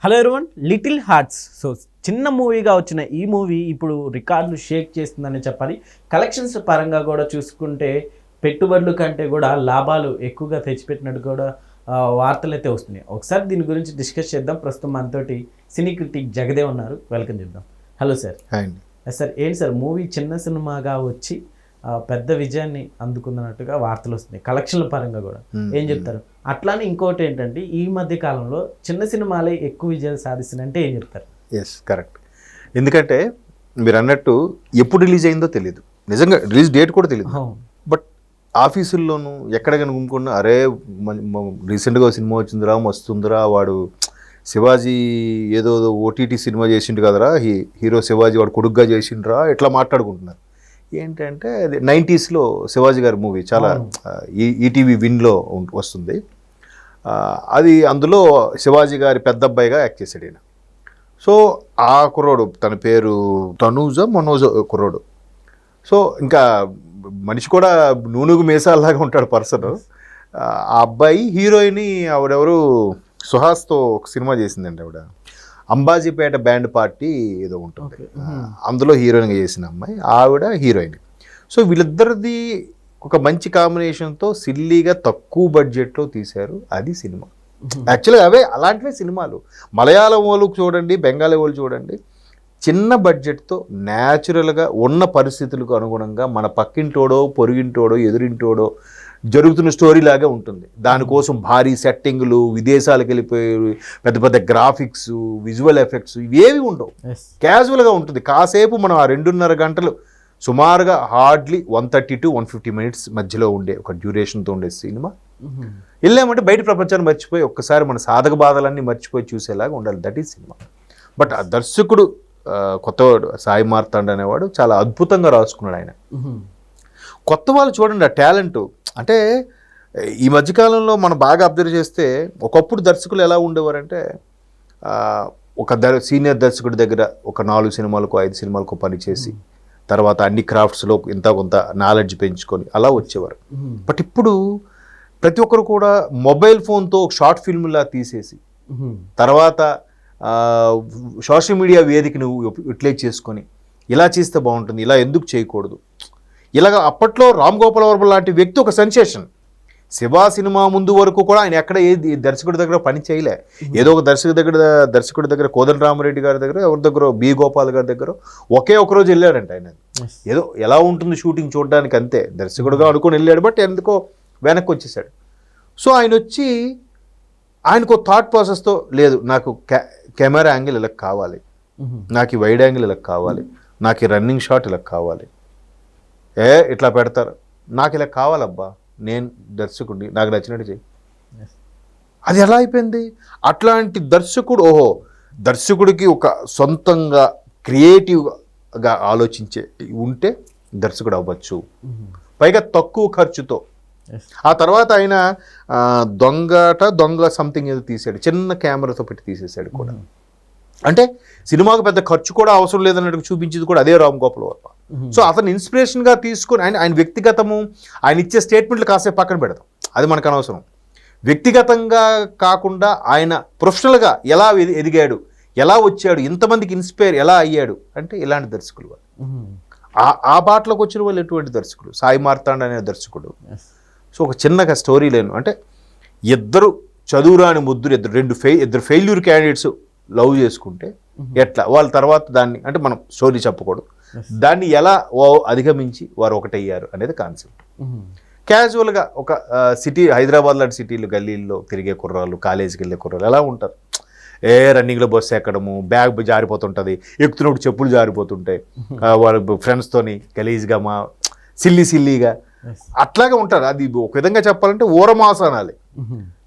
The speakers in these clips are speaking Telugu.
Hello everyone, little hearts. So చిన్న మూవీగా వచ్చిన ఈ మూవీ ఇప్పుడు రికార్డులు షేక్ చేస్తుందని చెప్పాలి. కలెక్షన్స్ పరంగా కూడా చూసుకుంటే పెట్టుబడుల కంటే కూడా లాభాలు ఎక్కువగా తెచ్చిపెట్టినట్టు కూడా వార్తలు అయితే వస్తున్నాయి. ఒకసారి దీని గురించి డిస్కస్ చేద్దాం. ప్రస్తుతం మనతోటి సినీ క్రిటిక్ జగదేవ్ ఉన్నారు. వెల్కమ్ చేద్దాం. Hello sir. సార్ ఏంటి సార్, మూవీ చిన్న సినిమాగా వచ్చి పెద్ద విజయాన్ని అందుకున్నట్టుగా వార్తలు వస్తున్నాయి, కలెక్షన్ల పరంగా కూడా. ఏం చెప్తారు? అట్లానే ఇంకోటి ఏంటంటే ఈ మధ్య కాలంలో చిన్న సినిమాలే ఎక్కువ విజయాలు సాధిస్తున్నాయంటే ఏం చెప్తారు? Yes, correct. ఎందుకంటే మీరు అన్నట్టు ఎప్పుడు రిలీజ్ అయిందో తెలియదు, నిజంగా రిలీజ్ డేట్ కూడా తెలియదు. బట్ ఆఫీసుల్లోనూ ఎక్కడ కనుక్కున్నా అరే రీసెంట్గా సినిమా వచ్చిందిరా, వస్తుందిరా, వాడు శివాజీ ఏదో ఓటీటీ సినిమా చేసిండు కదరా, హీరో శివాజీ వాడు కొడుగ్గా చేసిండ్రా, ఇట్లా మాట్లాడుకుంటున్నారు. ఏంటంటే అది 90s శివాజీ గారి మూవీ చాలా ఈటీవీ విన్లో వస్తుంది. అది అందులో శివాజీ గారి పెద్ద అబ్బాయిగా యాక్ట్ చేశాడు ఈయన. సో ఆ కుర్రోడు తన పేరు మనోజ్ కుర్రోడు. సో ఇంకా మనిషి కూడా నూనెగు మీసాల్లాగా ఉంటాడు పర్సన్. ఆ అబ్బాయి హీరోయిన్ ఆవిడెవరు సుహాస్తో ఒక సినిమా చేసిందండి. ఆవిడ అంబాజీపేట బ్యాండ్ పార్టీ ఏదో ఉంటుంది, అందులో హీరోయిన్గా చేసిన అమ్మాయి ఆవిడ హీరోయిన్. సో వీళ్ళిద్దరిది ఒక మంచి కాంబినేషన్తో సిల్లీగా తక్కువ బడ్జెట్లో తీశారు. అది సినిమా. యాక్చువల్గా అలాంటివే సినిమాలు. మలయాళం వాళ్ళు చూడండి, బెంగాలీ వాళ్ళు చూడండి, చిన్న బడ్జెట్తో న్యాచురల్గా ఉన్న పరిస్థితులకు అనుగుణంగా మన పక్కింటోడో పొరుగింటోడో ఎదురింటోడో జరుగుతున్న స్టోరీ లాగా ఉంటుంది. దానికోసం భారీ సెట్టింగులు, విదేశాలకు వెళ్ళిపోయి పెద్ద పెద్ద గ్రాఫిక్స్, విజువల్ ఎఫెక్ట్స్ ఇవేవి ఉండవు. క్యాజువల్గా ఉంటుంది. కాసేపు మనం ఆ 2.5 గంటలు సుమారుగా హార్డ్లీ 130 to 150 minutes మధ్యలో ఉండే ఒక డ్యూరేషన్తో ఉండే సినిమా. వెళ్ళామంటే బయట ప్రపంచాన్ని మర్చిపోయి ఒక్కసారి మన సాధక బాధలన్నీ మర్చిపోయి చూసేలాగా ఉండాలి. That is cinema. బట్ ఆ దర్శకుడు కొత్తవాడు సాయి మార్తాండ్ అనేవాడు చాలా అద్భుతంగా రాసుకున్నాడు ఆయన. కొత్త వాళ్ళు చూడండి ఆ టాలెంట్. అంటే ఈ మధ్యకాలంలో మనం బాగా అబ్జర్వ్ చేస్తే ఒకప్పుడు దర్శకులు ఎలా ఉండేవారంటే ఒక సీనియర్ దర్శకుడి దగ్గర ఒక 4 సినిమాలకు 5 సినిమాలకు పనిచేసి తర్వాత అన్ని క్రాఫ్ట్స్లో ఇంత కొంత నాలెడ్జ్ పెంచుకొని అలా వచ్చేవారు. బట్ ఇప్పుడు ప్రతి ఒక్కరు కూడా మొబైల్ ఫోన్తో ఒక షార్ట్ ఫిల్మ్లా తీసేసి తర్వాత సోషల్ మీడియా వేదికను యూటిలైజ్ చేసుకొని ఇలా చేస్తే బాగుంటుంది, ఇలా ఎందుకు చేయకూడదు, ఇలాగ. అప్పట్లో రామ్ గోపాల్ వర్మ లాంటి వ్యక్తి ఒక సెన్సేషన్. శివ సినిమా ముందు వరకు కూడా ఆయన ఎక్కడ ఏ దర్శకుడి దగ్గర పని చేయలే. ఏదో ఒక దర్శకుడి దగ్గర కోదండరామరెడ్డి గారి దగ్గర, ఎవరి దగ్గర బి గోపాల్ గారి దగ్గర ఒకే ఒక రోజు వెళ్ళాడంట. ఆయన ఏదో ఎలా ఉంటుంది షూటింగ్ చూడడానికి అంతే, దర్శకుడిగా అనుకుని వెళ్ళాడు. బట్ ఎందుకో వెనక్కి వచ్చేసాడు. సో ఆయన వచ్చి ఆయనకు థాట్ ప్రాసెస్తో లేదు, నాకు కెమెరా యాంగిల్ ఇలా కావాలి, నాకు ఈ వైడ్ యాంగిల్ ఇలా కావాలి, నాకు ఈ రన్నింగ్ షాట్ ఇలా కావాలి, ఇట్లా పెడతారు, నాకు ఇలా కావాలబ్బా, నేను దర్శకుడిని, నాకు నచ్చినట్టు చెయ్యి. అది ఎలా అయిపోయింది? అట్లాంటి దర్శకుడు, దర్శకుడికి ఒక సొంతంగా క్రియేటివ్గా ఆలోచించే ఉంటే దర్శకుడు అవ్వచ్చు, పైగా తక్కువ ఖర్చుతో. ఆ తర్వాత ఆయన దొంగ సంథింగ్ ఏదో తీసాడు, చిన్న కెమెరాతో పెట్టి తీసేసాడు కూడా. అంటే సినిమాకు పెద్ద ఖర్చు కూడా అవసరం లేదన్నట్టు చూపించేది కూడా అదే రామ్ గోపాల్ వర్మ. సో అతను ఇన్స్పిరేషన్గా తీసుకొని ఆయన వ్యక్తిగతము, ఆయన ఇచ్చే స్టేట్మెంట్లు కాసేపు పక్కన పెడతాం, అది మనకు అనవసరం. వ్యక్తిగతంగా కాకుండా ఆయన ప్రొఫెషనల్గా ఎలా ఎదిగాడు, ఎలా వచ్చాడు, ఇంతమందికి ఇన్స్పైర్ ఎలా అయ్యాడు అంటే ఇలాంటి దర్శకులు వాళ్ళు. ఆ బాటలోకి వచ్చిన వాళ్ళు ఎటువంటి దర్శకుడు? సాయి మార్తాండ్ అనే దర్శకుడు. సో ఒక చిన్నగా స్టోరీ లేను అంటే ఇద్దరు చదువురాని ముద్దురు, ఇద్దరు ఫెయిల్యూర్ క్యాండిడేట్స్ లవ్ చేసుకుంటే ఎట్లా వాళ్ళ తర్వాత దాన్ని, అంటే మనం స్టోరీ చెప్పకూడదు, దాన్ని ఎలా అధిగమించి వారు ఒకటయ్యారు అనేది కాన్సెప్ట్. క్యాజువల్గా ఒక సిటీ, హైదరాబాద్ లాంటి సిటీలు గల్లీల్లో తిరిగే కుర్రాళ్ళు, కాలేజీకి వెళ్ళే కుర్రాళ్ళు ఎలా ఉంటారు? రన్నింగ్లో బస్సు ఎక్కడము, బ్యాగ్ జారిపోతుంటుంది, ఎక్కుతున్నప్పుడు చెప్పులు జారిపోతుంటాయి, వాళ్ళ ఫ్రెండ్స్తోని గలీజ్గా సిల్లీగా అట్లాగే ఉంటారు. అది ఒక విధంగా చెప్పాలంటే ఊరమాసానాలి.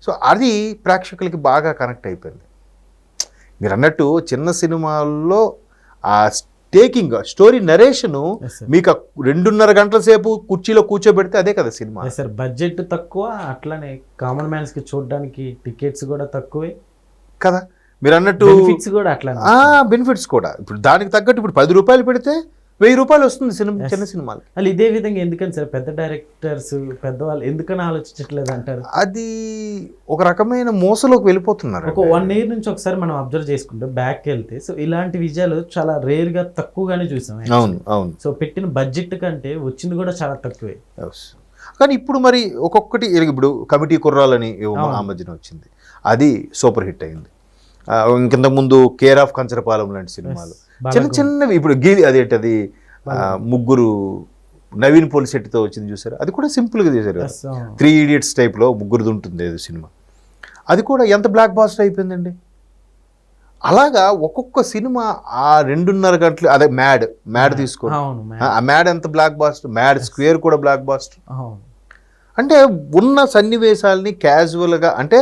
సో అది ప్రేక్షకులకి బాగా కనెక్ట్ అయిపోయింది. మీరు అన్నట్టు చిన్న సినిమాల్లో ఆ టేకింగ్ స్టోరీ నరేషను మీకు 2.5 గంటల సేపు కుర్చీలో కూర్చోబెడితే అదే కదా సినిమా. సార్ బడ్జెట్ తక్కువ, అట్లానే కామన్ మ్యాన్స్కి చూడడానికి టికెట్స్ కూడా తక్కువే కదా. మీరు అన్నట్టు బెనిఫిట్స్ కూడా అట్లా, బెనిఫిట్స్ కూడా ఇప్పుడు దానికి తగ్గట్టు ఇప్పుడు 10 రూపాయలు పెడితే ₹1000 వస్తుంది సినిమా, చిన్న సినిమాలు. అసలు ఇదే విధంగా ఎందుకని సార్ పెద్ద డైరెక్టర్స్ పెద్దవాళ్ళు ఎందుకని ఆలోచించట్లేదు అంటారు? అది ఒక రకమైన మోసలోకి వెళ్ళిపోతున్నారు. ఒక 1 year నుంచి ఒకసారి మనం అబ్జర్వ్ చేసుకుంటే బ్యాక్ వెళ్తే సో ఇలాంటి విజయాలు చాలా రేర్ గా తక్కువగానే చూసాం. అవును అవును. సో పెట్టిన బడ్జెట్ కంటే వచ్చింది కూడా చాలా తక్కువే. కానీ ఇప్పుడు మరి ఒక్కొక్కటి ఇప్పుడు కమిటీ కుర్రాలని ఆ మధ్యన వచ్చింది, అది సూపర్ హిట్ అయింది. ఇంకింతకు ముందు కేర్ ఆఫ్ కంచరపాలెం లాంటి సినిమాలు చిన్న చిన్నవి, ఇప్పుడు అదేంటది ముగ్గురు నవీన్ పోలిశెట్టితో వచ్చింది చూసారు, అది కూడా సింపుల్గా చేశారు. 3 Idiots టైప్లో ముగ్గురుది ఉంటుంది ఏదో సినిమా, అది కూడా ఎంత బ్లాక్ బాస్టర్ అయిపోయిందండి. అలాగా ఒక్కొక్క సినిమా ఆ 2.5 గంటలు, అదే మ్యాడ్ తీసుకోండి, ఆ మ్యాడ్ ఎంత బ్లాక్ బాస్టర్, మ్యాడ్ స్క్వేర్ కూడా బ్లాక్ బాస్టర్. అంటే ఉన్న సన్నివేశాలని క్యాజువల్గా, అంటే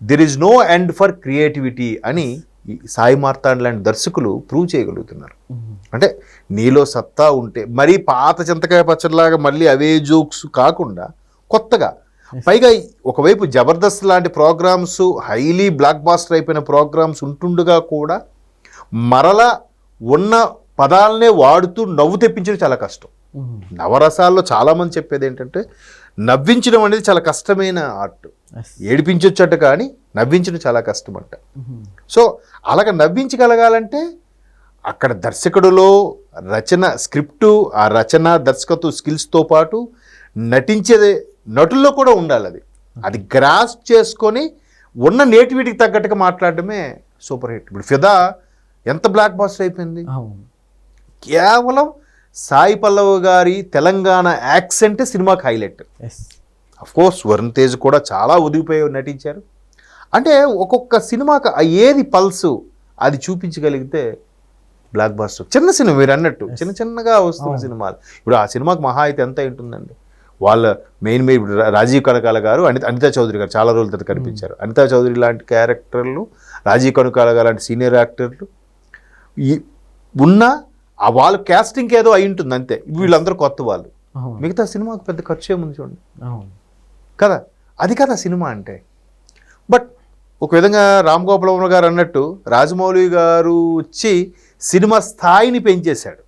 there is no end for creativity అని సాయి మార్తాండ్ లాంటి దర్శకులు ప్రూవ్ చేయగలుగుతున్నారు. అంటే నీలో సత్తా ఉంటే, మరీ పాత చింతకాయ పచ్చడిలాగా మళ్ళీ అవే జోక్స్ కాకుండా కొత్తగా, పైగా ఒకవైపు జబర్దస్త్ లాంటి ప్రోగ్రామ్స్ హైలీ బ్లాక్ బాస్టర్ అయిపోయిన ప్రోగ్రామ్స్ ఉంటుండగా కూడా మరలా ఉన్న పదాలనే వాడుతూ నవ్వు తెప్పించడం చాలా కష్టం. నవరసాల్లో చాలామంది చెప్పేది ఏంటంటే నవ్వించడం అనేది చాలా కష్టమైన ఆర్ట్. ఏడిపించొచ్చట కానీ నవ్వించడం చాలా కష్టం అంట. సో అలాగ నవ్వించగలగాలంటే అక్కడ దర్శకుడిలో రచన, స్క్రిప్టు, ఆ రచన దర్శకత్వ స్కిల్స్తో పాటు నటించే నటుల్లో కూడా ఉండాలి. అది గ్రాస్ చేసుకొని ఉన్న నేటివిటీకి తగ్గట్టుగా మాట్లాడడమే సూపర్ హిట్. ఇప్పుడు ఫిదా ఎంత బ్లాక్ బాస్టర్ అయిపోయింది, కేవలం సాయి పల్లవి గారి తెలంగాణ యాక్సెంటే సినిమాకి highlight. Of course Varun Tej కూడా చాలా ఒదిగిపోయి నటించారు. అంటే ఒక్కొక్క సినిమాకి ఏది పల్సు అది చూపించగలిగితే బ్లాక్ బాస్టర్. చిన్న సినిమా మీరు అన్నట్టు చిన్న చిన్నగా వస్తున్న సినిమాలు, ఇప్పుడు ఆ సినిమాకి మహా అయితే ఎంత ఉంటుందండి. వాళ్ళ మెయిన్ రాజీవ్ కనకాల గారు, అనితా చౌదరి గారు చాలా రోజుల తర్వాత కనిపించారు. అనితా చౌదరి లాంటి క్యారెక్టర్లు, రాజీవ్ కనకాల గారు లాంటి సీనియర్ యాక్టర్లు ఉన్న వాళ్ళ క్యాస్టింగ్ ఏదో అయి ఉంటుంది అంతే. వీళ్ళందరూ కొత్త వాళ్ళు, మిగతా సినిమాకు పెద్ద ఖర్చు ఏముంది చూడండి కదా. అది కదా సినిమా అంటే. బట్ ఒక విధంగా రామ్ గోపాల్ వర్మ గారు అన్నట్టు రాజమౌళి గారు వచ్చి సినిమా స్థాయిని పెంచేశాడు.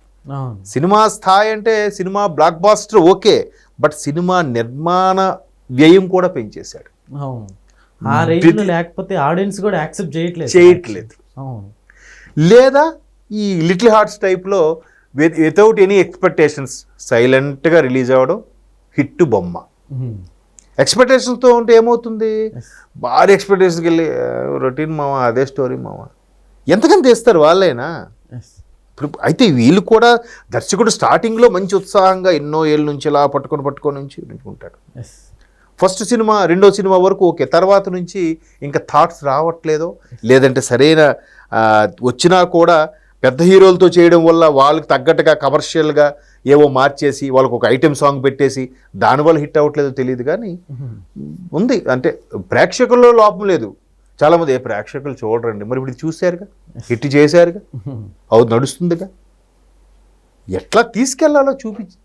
సినిమా స్థాయి అంటే సినిమా బ్లాక్ బాస్టర్ ఓకే, బట్ సినిమా నిర్మాణ వ్యయం కూడా పెంచేశాడు. లేకపోతే ఆడియన్స్ కూడా యాక్సెప్ట్ చేయట్లేదు. లేదా ఈ లిటిల్ హార్ట్స్ టైప్లో వితౌట్ ఎనీ ఎక్స్పెక్టేషన్స్ సైలెంట్గా రిలీజ్ అవ్వడం, హిట్ బొమ్మ. ఎక్స్పెక్టేషన్స్తో ఉంటే ఏమవుతుంది, భారీ ఎక్స్పెక్టేషన్కి వెళ్ళి రొటీన్ మావా, అదే స్టోరీ మావా, ఎంతకని తీస్తారు వాళ్ళైనా. ఇప్పుడు అయితే వీళ్ళు కూడా దర్శకుడు స్టార్టింగ్లో మంచి ఉత్సాహంగా ఎన్నో ఏళ్ళ నుంచి ఇలా పట్టుకొని నుంచి ఉంటాడు. ఫస్ట్ సినిమా, రెండో సినిమా వరకు ఓకే, తర్వాత నుంచి ఇంకా థాట్స్ రావట్లేదో, లేదంటే సరైన వచ్చినా కూడా పెద్ద హీరోలతో చేయడం వల్ల వాళ్ళకి తగ్గట్టుగా కమర్షియల్గా ఏవో మార్చేసి వాళ్ళకు ఒక ఐటెం సాంగ్ పెట్టేసి దానివల్ల హిట్ అవ్వట్లేదో తెలియదు. కానీ ఉంది అంటే ప్రేక్షకుల్లో లోపం లేదు. చాలామంది ప్రేక్షకులు చూడరండి, మరి ఇప్పుడు చూశారుగా, హిట్ చేశారుగా, అవును నడుస్తుందిగా, ఎట్లా తీసుకెళ్లాలో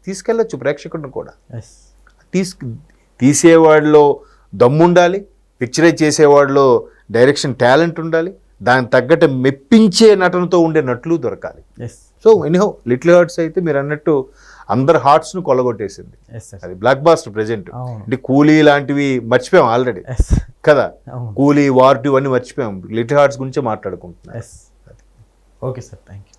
తీసుకెళ్ళచ్చు ప్రేక్షకుడిని కూడా. తీసేవాడిలో దమ్ముండాలి, పిక్చరైజ్ చేసేవాడిలో డైరెక్షన్ టాలెంట్ ఉండాలి, దానికి తగ్గట్టు మెప్పించే నటనతో ఉండే నటులు దొరకాలి. సో ఎనీహౌ లిటిల్ హార్ట్స్ అయితే మీరు అన్నట్టు అందరు హార్ట్స్ను కొల్లగొట్టేసింది. అది బ్లాక్ బాస్టర్ ప్రెజెంట్. అంటే కూలీ లాంటివి మర్చిపోయాం ఆల్రెడీ కదా, కూలీ, వార్ 2 అన్నీ మర్చిపోయాం, లిటిల్ హార్ట్స్ గురించే మాట్లాడుకుంటున్నాం. Okay sir, thank you.